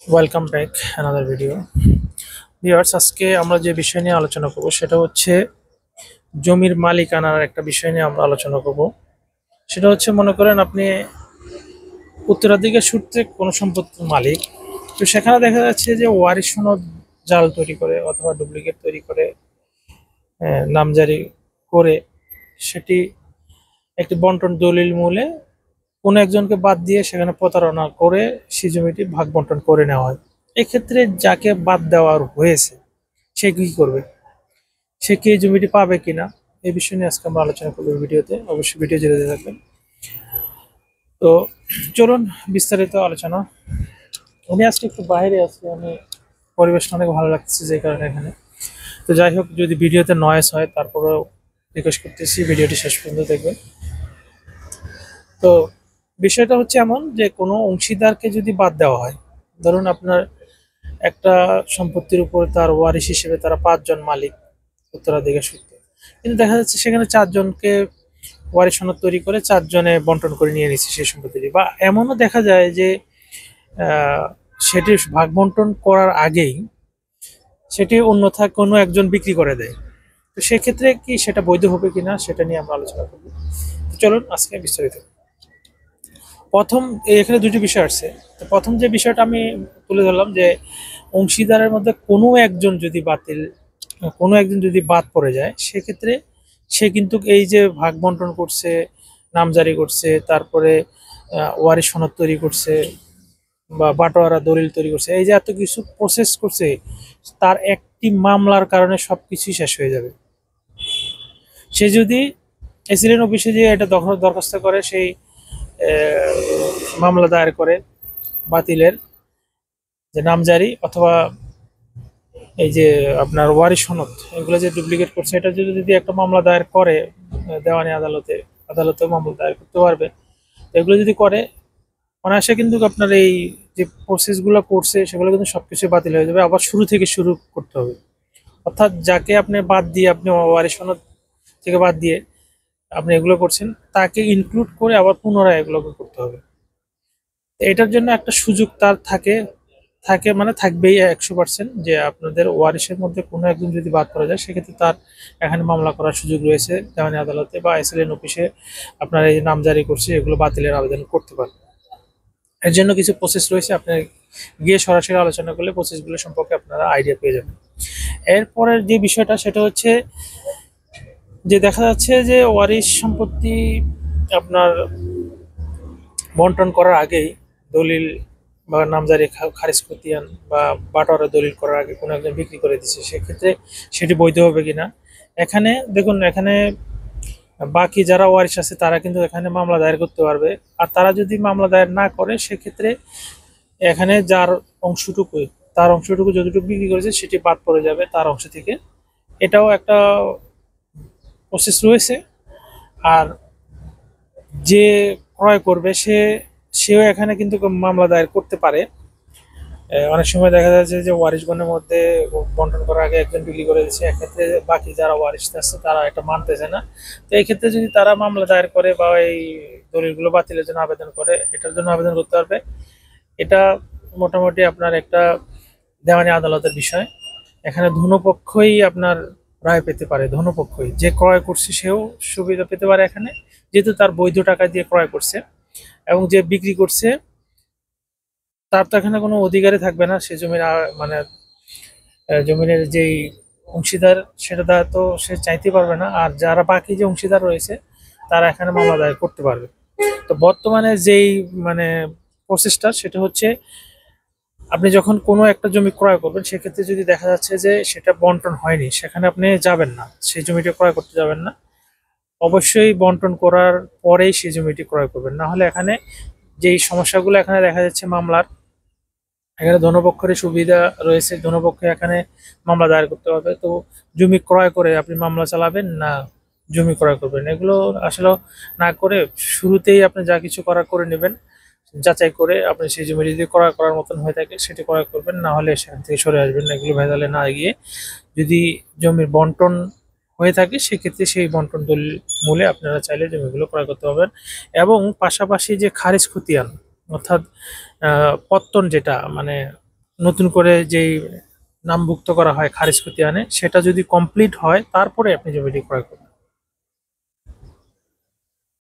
Welcome back another video. Viewers, আজকে আমরা যে বিষয় নিয়ে আলোচনা করব সেটা হচ্ছে জমির মালিকানার একটা বিষয় নিয়ে আমরা আলোচনা করব। সেটা হচ্ছে, মনে করেন আপনি উত্তরাধিকার সূত্রে কোনো সম্পত্তির মালিক, তো সেখানে দেখা যাচ্ছে যে ওয়ারিশ সনদ জাল তৈরি করে অথবা ডুপ্লিকেট তৈরি করে নামজারি করে সেটি একটি বন্টন দলিল মূলে কোনো একজনকে বাদ দিয়ে সেখানে প্রতারণা করে সেই জমিটি ভাগ বন্টন করে নেওয়া হয়। এক্ষেত্রে যাকে বাদ দেওয়ার হয়েছে সে কি করবে, সে কি এই জমিটি পাবে কিনা, এই বিষয় নিয়ে আজকে আমরা আলোচনা করবো ভিডিওতে। অবশ্যই ভিডিও জুড়ে থাকবেন। তো চলুন বিস্তারিত আলোচনা। আমি আজকে একটু বাইরে আছি, আমি পরিবেশটা অনেক ভালো লাগছে যে কারণে এখানে। তো যাই হোক, যদি ভিডিওতে নয়েজ হয় তারপরেও রিকোয়েস্ট করতেছি ভিডিওটি শেষ পর্যন্ত দেখবেন। তো বিষয়টা হচ্ছে এমন যে কোনো অংশীদারকে যদি বাদ দেওয়া হয়, ধরুন আপনার একটা সম্পত্তির উপর তার ওয়ারিশ হিসেবে তারা 5 জন মালিক উত্তরাধিকার সূত্রে, কিন্তু দেখা যাচ্ছে সেখানে 4 জনকে ওয়ারিশ সনদ তৈরি করে 4 জনে বন্টন করে নিয়ে নিচ্ছে সেই সম্পত্তিটি। বা এমনও দেখা যায় যে সেটি ভাগ বন্টন করার আগেই সেটি অন্যথা কোনো একজন বিক্রি করে দেয়। তো সেক্ষেত্রে কি সেটা বৈধ হবে কিনা সেটা নিয়ে আমরা আলোচনা করব। তো চলুন আজকে বিস্তারিত। প্রথম এখানে দুটি বিষয় আসছে। তো প্রথম যে বিষয়টা আমি তুলে ধরলাম যে অংশীদারের মধ্যে কোনো একজন যদি বাদ পড়ে যায়, সেক্ষেত্রে সে কিন্তু এই যে ভাগ বন্টন করছে, নামজারি করছে, তারপরে ওয়ারিশ সনদ তৈরি করছে বা বাটোয়ারা দলিল তৈরি করছে, এই যে এত কিছু প্রসেস করছে, তার একটি মামলার কারণে সবকিছুই শেষ হয়ে যাবে। সে যদি এসিলেন অফিসে যে এটা দরখাস্ত করে, সেই মামলা দায়ের করে বাতিলের, যে নামজারি অথবা এই যে আপনার ওয়ারিশ সনদ এগুলো যে ডুপ্লিকেট করছে, এটা যদি একটা মামলা দায়ের করে দেওয়ানি আদালতেও মামলা দায়ের করতে পারবে। এগুলো যদি করে অনায়াসে কিন্তু আপনার এই যে প্রসেসগুলো করছে সেগুলো কিন্তু সবকিছু বাতিল হয়ে যাবে, আবার শুরু থেকে শুরু করতে হবে। অর্থাৎ যাকে আপনি বাদ দিয়ে, আপনি ওয়ারিশ সনদ থেকে বাদ দিয়ে আপনি এগুলো করছেন, তাকে ইনক্লুড করে আবার পুনরায় এগুলোকে করতে হবে। এটার জন্য একটা সুযোগ তার থাকে থাকে মানে থাকবেই 100%, যে আপনাদের ওয়ারিশের মধ্যে কোনো একজন যদি বাদ পড়া যায়, সেক্ষেত্রে তার এখানে মামলা করার সুযোগ রয়েছে দেওয়ানি আদালতে বা এসএলএন অফিসে। আপনার এই নাম জারি করছে এগুলো বাতিলের আবেদন করতে পারেন। এর জন্য কিছু প্রসেস রয়েছে, আপনি গিয়ে সরাসরি আলোচনা করলে প্রসেসগুলো সম্পর্কে আপনারা আইডিয়া পেয়ে যাবেন। এরপরের যে বিষয়টা সেটা হচ্ছে যে দেখা যাচ্ছে যে ওয়ারিশ সম্পত্তি আপনার বন্টন করার আগেই দলিল বা নামজারি খারিজ খতিয়ান বা বাটোয়ারা দলিল করার আগে কোনো একজন বিক্রি করে দিচ্ছে, সেক্ষেত্রে সেটি বৈধ হবে কিনা। এখানে দেখুন, এখানে বাকি যারা ওয়ারিশ আছে তারা কিন্তু এখানে মামলা দায়ের করতে পারবে। আর তারা যদি মামলা দায়ের না করে, সেক্ষেত্রে এখানে তার অংশটুকু যতটুকু বিক্রি করেছে সেটি বাদ পড়ে যাবে তার অংশ থেকে। এটাও একটা প্রসেস রয়েছে। আর যে ক্রয় করবে সেও এখানে কিন্তু মামলা দায়ের করতে পারে। অনেক সময় দেখা যাচ্ছে যে ওয়ারিশগণের মধ্যে বন্টন করার আগে একজন বিক্রি করে দিচ্ছে, এক্ষেত্রে বাকি যারা ওয়ারিশ আছে তারা এটা মানতেছে না। তো এই ক্ষেত্রে যদি তারা মামলা দায়ের করে বা এই দলিলগুলো বাতিলের জন্য আবেদন করে, এটার জন্য আবেদন করতে পারবে। এটা মোটামুটি আপনার একটা দেওয়ানি আদালতের বিষয়। এখানে ধনপক্ষই আপনার রায় পেতে পারে, ধনপক্ষই, যে ক্রয় করছে সেও সুবিধা পেতে পারে এখানে, যেহেতু তার বৈধ টাকা দিয়ে ক্রয় করছে। এবং যে বিক্রি করছে তার তো এখানে কোনো অধিকারই থাকবে না সে জমির, মানে জমিনের যেই অংশীদার সেটা তো সে চাইতে পারবে না। আর যারা বাকি যে অংশীদার রয়েছে তারা এখানে মামলা দায়ের করতে পারবে। তো বর্তমানে যেই মানে প্রসেসটা সেটা হচ্ছে, আপনি যখন কোনো একটা জমি ক্রয় করবেন, সেক্ষেত্রে যদি দেখা যাচ্ছে যে সেটা বন্টন হয়নি, সেখানে আপনি যাবেন না, সেই জমিটা ক্রয় করতে যাবেন না। অবশ্যই বন্টন করার পরেই সেই জমিটি ক্রয় করবেন, না হলে এখানে যেই সমস্যাগুলো এখানে দেখা যাচ্ছে মামলার, এখানে ধনপক্ষের সুবিধা রয়েছে, ধনপক্ষে এখানে মামলা দায়ের করতে হবে। তো জমি ক্রয় করে আপনি মামলা চালাবেন না জমি ক্রয় করবেন, এগুলো আসলে না করে শুরুতেই আপনি যা কিছু করার করে নেবেন, যাচাই করে আপনি সেই জমি যদি ক্রয় করার মতন হয়ে থাকে সেটি ক্রয় করবেন, না হলে সেখান থেকে সরে আসবেন। এগুলো ভেজালে না গিয়ে যদি জমির বন্টন হয়ে থাকে, সেক্ষেত্রে সেই বন্টন দলিল মূলে আপনারা চাইলে জমিগুলো ক্রয় করতে পারবেন। এবং পাশাপাশি যে খারিজ খতিয়ান, অর্থাৎ পত্তন, যেটা মানে নতুন করে যেই নামভুক্ত করা হয় খারিজ খতিয়ানে, সেটা যদি কমপ্লিট হয় তারপরে আপনি জমিটি ক্রয় করবেন।